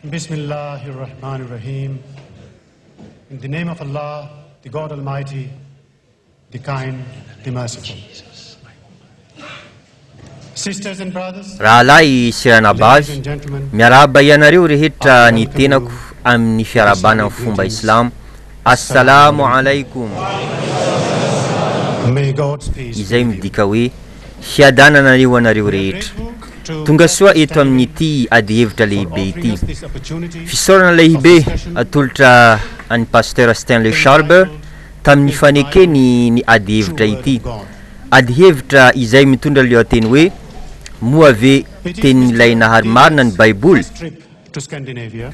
Bismillahirrahmanirrahim. In the name of Allah, the God Almighty, the kind, the merciful. Sisters and brothers, Rahalahy sy ranabavy, miarahaba ianareo rehetra ny tenako amin'ny fiarabana amin'ny fomba Islam. Assalamu alaikum. Izay midika hoe fiadananareo anareo rehetra. Tonga soa eto amin'ity ady hevitra lehibe ity. Fisaorana lehibe atolotra an'i pasteur Stockolm tamin'ny fanekeny ny ady hevitra ity. Ady hevitra izay mitondra lohateny hoe Moa Tenin'Ilay nahary marina ny Baiboly.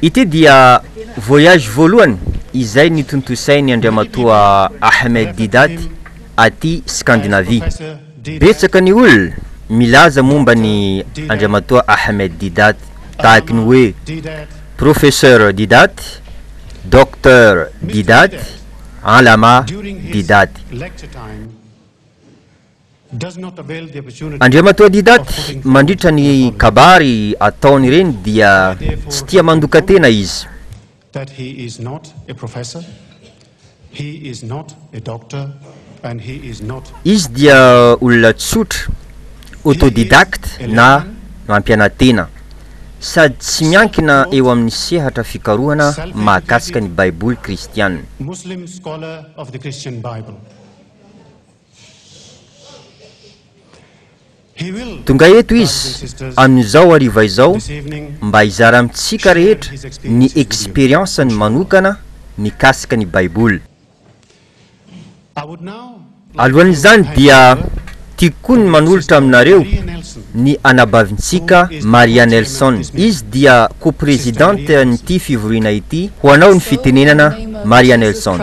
Ity dia voyage voalohany izay nitontosain'ny andriamatoa Débat aty Scandinavie. Betsaka ny olona milaza momba ny andriamatoa Débat tahaka ny hoe professeur Débat, docteur Débat, alama Débat. Andriamatoa Débat mandritra ny kabary ataony ireny dia tsy tia mandoka tena izy. Izy dia olona tsotra, autodidacte na mampianatena, sady tsy miankina eo amin'ny sehatra fikarohana mahakasika ny Baiboly kristiana. Tonga eto izy amin'izao hariva izao mba hizara amintsika rehetra ny expérience-ny manokana mikasika ny Baiboly. Alohan'izany dia tiako ny manolotra aminareo ny anabavintsika Maria Nelson. Izy dia co-présidente nyity fivoriana ity. Ho anao ny fitenenana Maria Nelson.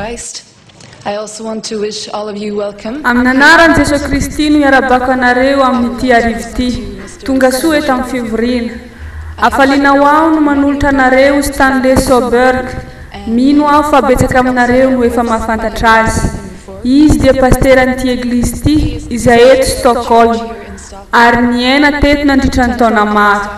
I also want to wish all of you welcome. Amin'anaran'i Jesu Kristy no iarabako anareo amin'ity arivo ity. Tonga soa eto amin'ny fivoriana. Afaliana ho aho no manolotra anareo Stockolm. Mino aho fa betsaka aminareo no efa mahafantatra azy. Izy dia pasteur an'ity eglizy ity izay eto Stockolm, ary niaina teto nandritra ny taona maro.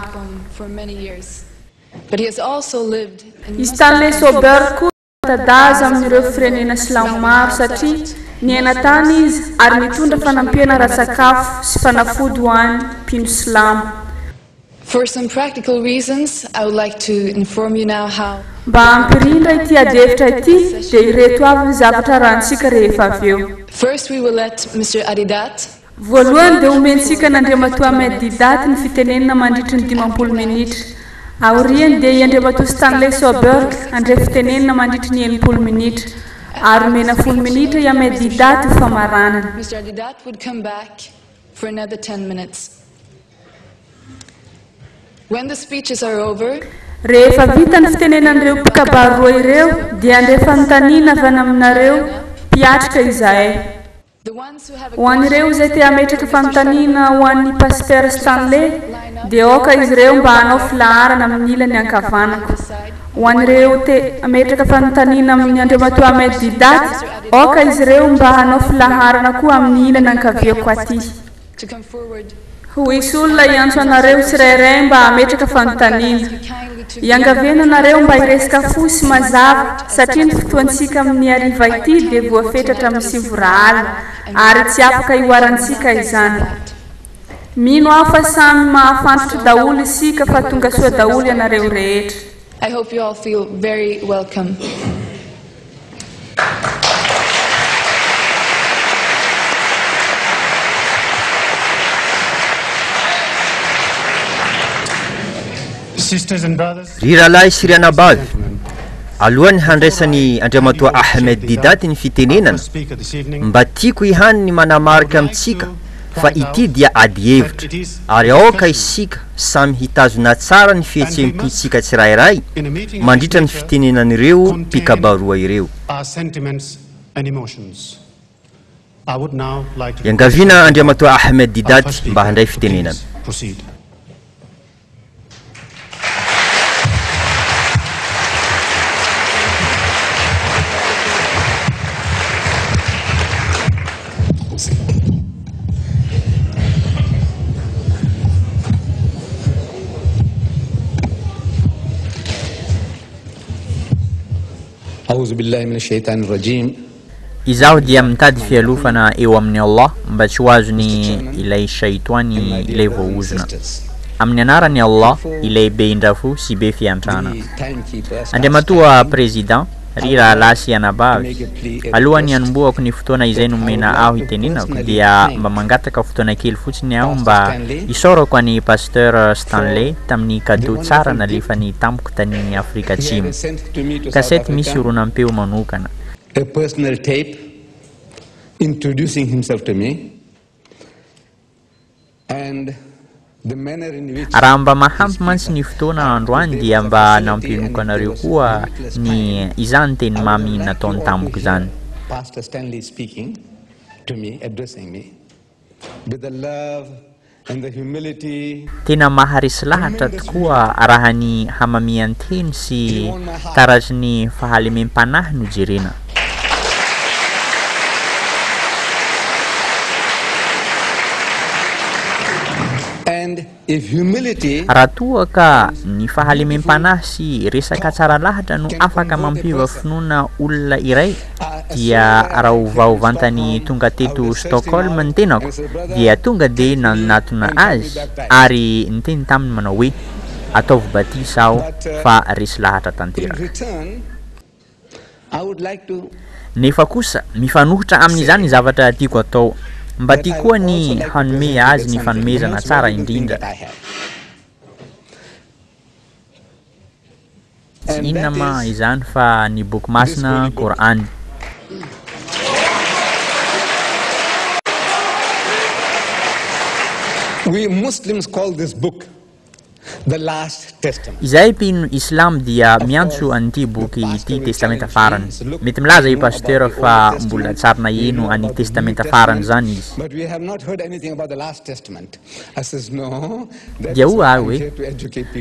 Izy Stockolm tadaza amin'ireo firenena silamo maro satria niaina tany izy ary mitondra fanampiana ara-tsakafo sy fanafody ho an'ny mpino silamo. For some practical reasons, I would like to inform you now how. Mba hampirindra ity ady hevitra ity dia ireto avy ny zavatra rahantsika rehefa avy eo. First, we will let Mr. Débat. Voalohany dia omentsika n'andriamatoa Débat ny fitenenana mandritra ny 50 minitra. Aoriany dia iandriamatoa Stockolm andre fitenenana mandritra ny 90 minitra. Ary omena 10 minitra i Débat ho famaranana. Mr. Débat would come back for another 10 minutes. When the speeches are over, rehefa vita ny fitenenan'ireo mpikabary roa ireo dia andefa nytaniana avy any aminareo mpiatrika izahay. Ho an'ireo izay te hametraka fanontaniana ho an'ny pasteur Stockolm dia oka izy ireo mba hanao filaharana amin'ny ilany ankavanako. Ho an'ireo te hametraka fanontaniana amin'ny andriamatoa Débat, oka izy ireo mba hanao filaharana koa amin'ny ilany ankaviako aty. Ho isy olona iantso anareo tsirairay mba hametraka fanontaniana. Iangaviana anareo mba hiresaka fo sy mazava satria ny fotoantsika amin'ny hariva ity dia voafetratra amin'ny 5 alina ary tsy afaka ioarantsika izany. Mino aho fa samy mahafantatra daholo isika fa tonga soa daholo ianareo rehetra. I hope you all feel very welcome. Sisters and brothers, Riralahy sy ranabavy, alohan'ny handraisany andriamatoa Débat ny fitenenana, mba tiako ihany ny manamarika amintsika fa ity dia ady hevitra ary aoka isika samy hitazona tsara ny fihetseham-pontsika tsirairay mandritra ny fitenenan'ireo mpikabaroa ireo. Iangaviana andriamatoa Débat mba handray fitenenana. أعوذ بالله من الشيطان الرجيم. Izaho dia mitady fialofana eo amin'ny Allah mba tsy ho azony ilay shaitoany ilay voaozona. Amin'ny anarany Allah, ilay be indrafo sy be fiantrana. Andriamatoa Président, ry rahalahy sy anabavy, alohan'ny hanombohako ny fotoana izay nomena aho hitenenako dia mba mangataka fotoana kely fotsiny aho mba isaorako any Pasteur Stanley tamin'ny cadeau tsara nalefany tampoka tany Afrika Atsimo. Kasety misy horonampeo manokana. A personal tape introducing himself to me and the manner in which raha mba mahampy mantsy ny fotoana androany dia mba nampinokanareo koa ny izany teny mamy nataony tampoka izany. Pastor Stanley speaking to me, addressing me with the love and the humility. Tena maharesy lahatra tokoa raha ny hamamian-teny sy taratry fahalemem-panahy no jerena. And if humility raha toa ka ny fahalemem-panahy sy resaka tsara lahatra no afaka mampiova finoana olona iray dia raha ovaovantany tonga teto Stockolm ny tenako dia tonga dia nanatona azy ary niteny taminy manao hoe ataovy batisa aho fa resy lahatra tanteraka. I would like to Nefa kosa mifanohitra amin'izany zavatra tiako atao mba tia koa ny hanome azy ny fanomezana tsara indrindra. Tsy inona ma izany fa ny boky masina Korany. We Muslims call this book the Last Testament. Izay mpino Islam dia miantso an'ity boky ity testamenta farany. Mety milaza i pasteur fa mbola tsarina eno any testamenta farany zany izy. But we have not heard anything about the Last Testament. I says no. Dia hoa hoe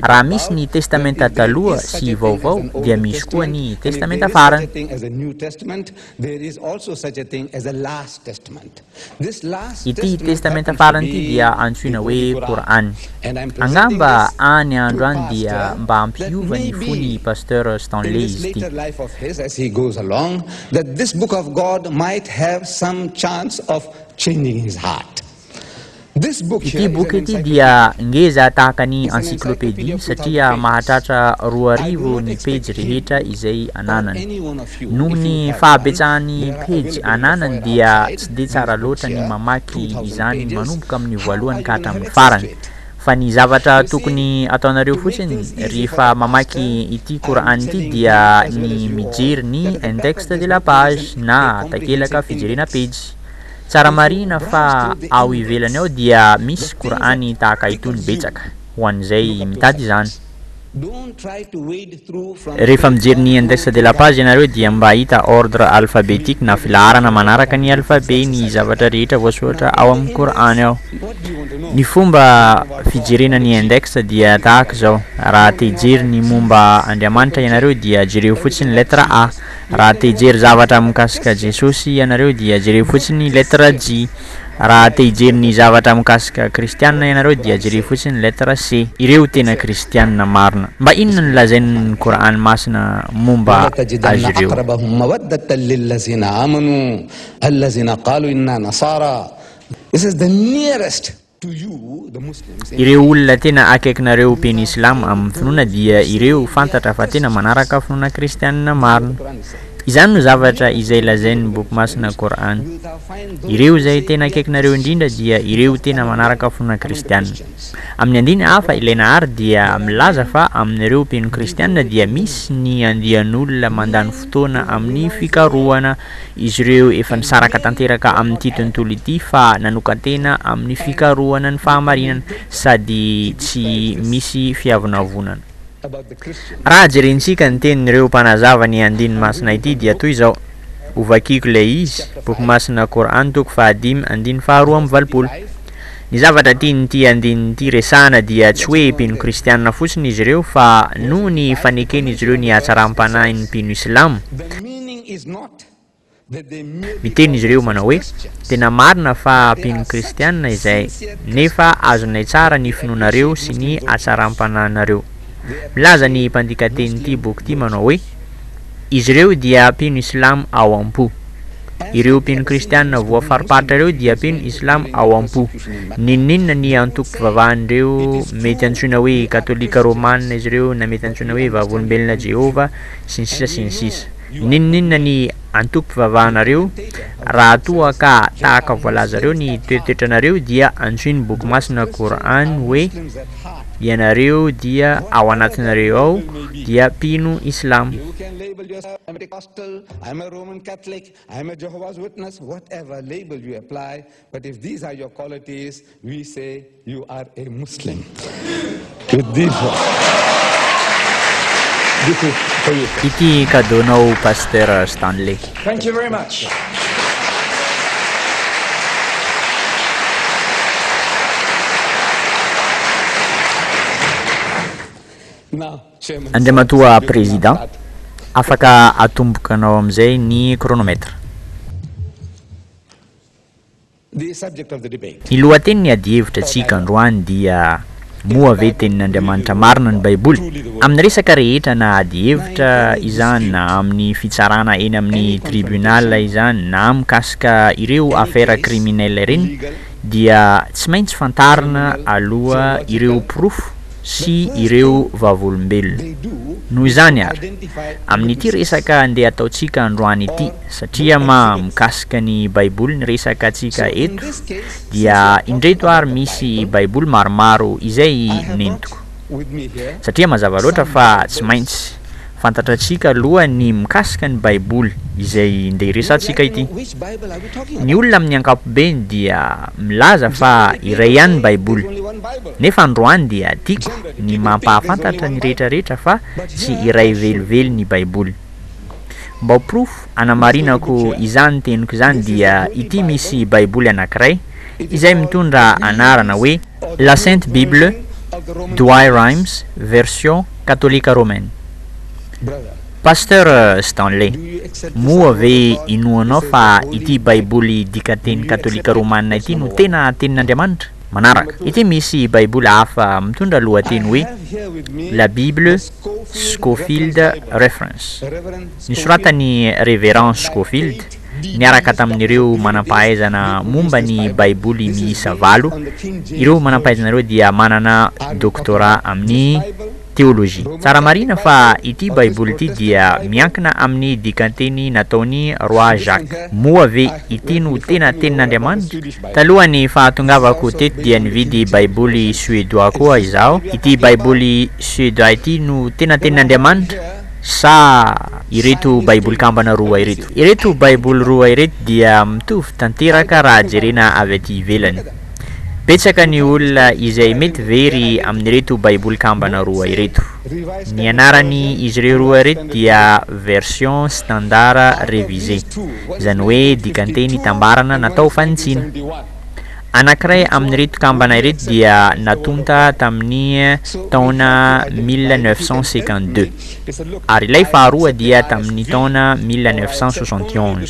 raha misy ny testamenta taloha sy vaovao dia misy koa ny testamenta farany. As a New Testament, there is also such a thing as a Last Testament. This Last Ity testamenta farany ity dia antsoina hoe Korany. Angamba any androany dia mba ampiova ny fony Pasteur Stanley izy ity. life of his as he goes along, that this book of God might have some chance of changing his heart. This book Ity boky ity dia ngeza tahaka ny encyclopédie satria mahatratra 2,000 ny page rehetra izay ananany. Noho ny fahabetsahany page ananany dia tsy dia tsara loatra ny mamaky izany manomboka amin'ny voalohany ka hatramin'ny farany. Fa ny zavatra tokony ataonareo fotsiny rehefa mamaky ity Korany ity dia ny mijery ny index de la page na takelaka fijerena page. Tsara marina fa ao ivelany ao dia misy Korany tahaka itony betsaka ho an'izay mitady izany. don't try to wade through from Rehefa mijery ny index de la page ianareo dia mba hita ordre alphabétique na filaharana manaraka ny alphabet ny zavatra rehetra voasoratra ao amin'ny Korany ao. Ny fomba fijerena ny index dia tahaka izao. Raha te hijery ny momba Andriamanitra ianareo dia jereo fotsiny lettre A. Raha te hijery zavatra mikasika Jesosy ianareo dia jereo fotsiny lettre J. Raha te hijery ny zavatra mikasika kristianina ianareo dia jereo fotsiny lettre C. Ireo tena kristianina marina. Mba inona no lazain'ny Korany masina momba azy ireo? أقربهم مودة للذين آمنوا الذين قالوا إنا نصارى. This is the nearest to you, the Muslims. Ireo olona tena akaikinareo peny Islam amin'ny finoana dia ireo fantatra fa tena manaraka finoana kristianina marina. Izany no zavatra izay lazain'ny boky masina Korany. Ireo izay tena akaikinareo indrindra dia ireo tena manaraka finoana kristianina. Amin'ny andiny hafa ilay nahary dia milaza fa amin'ireo peno kristianina dia misy ny andian'olona mandany fotoana amin'ny fikarohana. Izy ireo efa nisaraka tanteraka amin'ity tontolo ity fa nanokantena amin'ny fikarohana ny fahamarinana sady tsy misy fiavonavonana. Raha jerentsika ny tenin'ireo mpanazava ny andiny masina ity dia toy izao. Ovakiko ilay izy, boky masina Korany toko 5:2-20. Ny zavatra tian'ity andinin'ity resahana dia tsy hoe mpino kristianina fotsiny izy ireo fa noho ny fanekeny izy ireo ny hatsaram-panahy ny mpino Islam. The meaning is not that they Miteny izy ireo manao hoe tena marina fa mpino kristianina izay nefa azonay tsara ny finoanareo sy ny hatsaram-panahinareo. Milaza ny mpandika teny'ity boky ity manao hoe izy ireo dia ampino islam ao am-po. Ireo mpino kristianina voafariparitra ireo dia mpino islam ao am-po. Ninninona ny antoko vavahan'ireo, mety antsoina hoe katolika romanina izy ireo na mety antsoina hoe vavolombelona Jehova sy ny sisa sy ny sisa. Ninninona ny antoko vavahanareo raha toa ka tahaka voalazareo ny toetoetranareo dia antsoiny boky masina Koran hoe ianareo dia ao anatinareo ao dia mpino islam. You can label yourself, I'm a Pentecostal, I'm a Roman Catholic, I'm a Jehovah's Witness, whatever label you apply, but if these are your qualities, we say you are a Muslim. With these this is for you. Ity kadonao Pasteur Stanley. Thank you very much. Now, Chairman, Andriamatoa Président, afaka atombokanao amizay ny chronomètre. the subject of the debate. Ny lohateniny adievitra antsika androany dia moa ve tenin'Andriamanitra marina ny Baiboly. Amin'ny resaka rehetra na adievitra izany na amin'ny fitsarana eny amin'ny tribunal izany na mikasika ireo affaire criminelle ireny dia tsy maintsy fantarina aloha ireo proof sy ireo vavolombelona. Noho izany ary amin'ity resaka andeha ataontsika androany ity satria mikasika ny Baiboly ny resaka atsika eto dia indreto ary misy Baiboly maromaro izay nentiko satria mazava loatra fa tsy maintsy fantatratsika aloha ny mikasika ny Baiboly izay ndeha resantsika ity. Ny olona amin'ny ankapobeny dia milaza fa iray ihany ny Baiboly nefa androany dia tiako ny mampahafantatra ny rehetrarehetra fa tsy iray velively ny Baiboly. Mba ho proof anamarinako izany teniko izany dia ity misy Baiboly anankiray izay mitondra anarana hoe La Sainte Bible Douai Rhymes version katolika romaine. Pasteur Stanley, moa ve inoanao fa ity Baiboly dikateny katolika romanina ity no tena tenin'Andriamanitra? Manaraka, ity misy Baiboly hafa mitondra lohateny hoe La Bible Scofield Reference. Nisoratany Révérend Scofield niaraka tamin'ireo manampahaizana momba ny Baiboly miisa 8. Ireo manampahaizana ireo dia manana doctorat amin'ny théologie. Tsara marina fa ity Baiboly ity dia miankina amin'ny dikanteny nataony roi Jacques. Moa ve ity no tena tenin'Andriamanitra? Talohany fahatongavako teto dia nividy Baiboly suédois koa izaho. Ity Baiboly suédois ity no tena tenin'Andriamanitra sa ireto Baiboly kambana roa ireto? Ireto Baiboly roa ireto dia mitovy tanteraka raha jerena avy aty ivelany. Betsaka ny olona izay mety very amin'ireto Baiboly kambana roa ireto. Ny anarany izy ireo roa ireto dia version standard révisée, izany hoe dikanteny tambarana natao fanitsina. Anankiray amin'ireto kambana ireto dia natonta tamin'ny taona 1952 ary ilay faharoa dia tamin'ny taona 1971.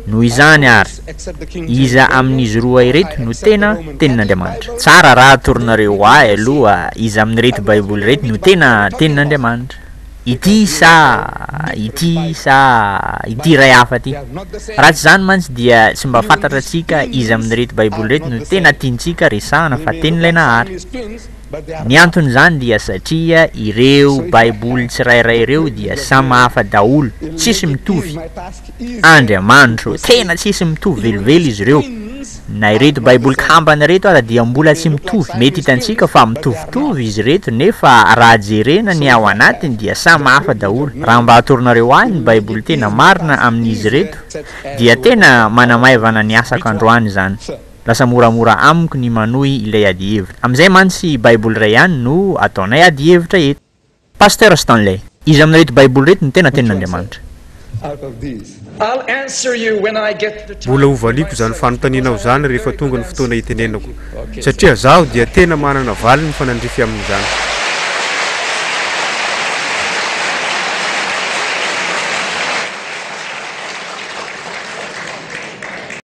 Noho izany ary iza amin'izy roa ireto no tena tenin'Andriamanitra. Tsara raha torinareo ahy aloha iza amin'ireto Baiboly ireto no tena tenin'Andriamanitra. Ity ray hafa ty. Raha tsy zany mantsy dia tsy mba fantatra atsika izy amin'ireto Baiboly reto no tena tiantsika resahana fa tenin'ilay nahary. Ny antony zany dia satria ireo Baiboly tsirairay ireo dia samy hafa daholo, tsisy mitovy. Andriamanitra tena tsisy mitovy velively izy ireo. Na ireto Baiboly kambana reto ara dia mbola tsy mitovy. Mety hitantsika fa mitovitovy izy reto nefa raha jerena ny ao anatiny dia samy hafa daholo. Raha mba atoronareo any ny Baiboly tena marina amin'izy reto dia tena manamaivana ny asako androany zany. Lasa moramora amiko ny manohy ilay adievitra. Amin'izay mantsy Baiboly ray ihany no ataonay adievitra eto. Pasteur Stanley, izy amin'ireto Baiboly reto no tena tenin'Andriamanitra. I'll answer you when I get the time. Mbola hovaliko zany fanotaninao zany rehefa tonga ny fotoana itenenako satria zaho dia tena manana valiny fanandrify amin'izany.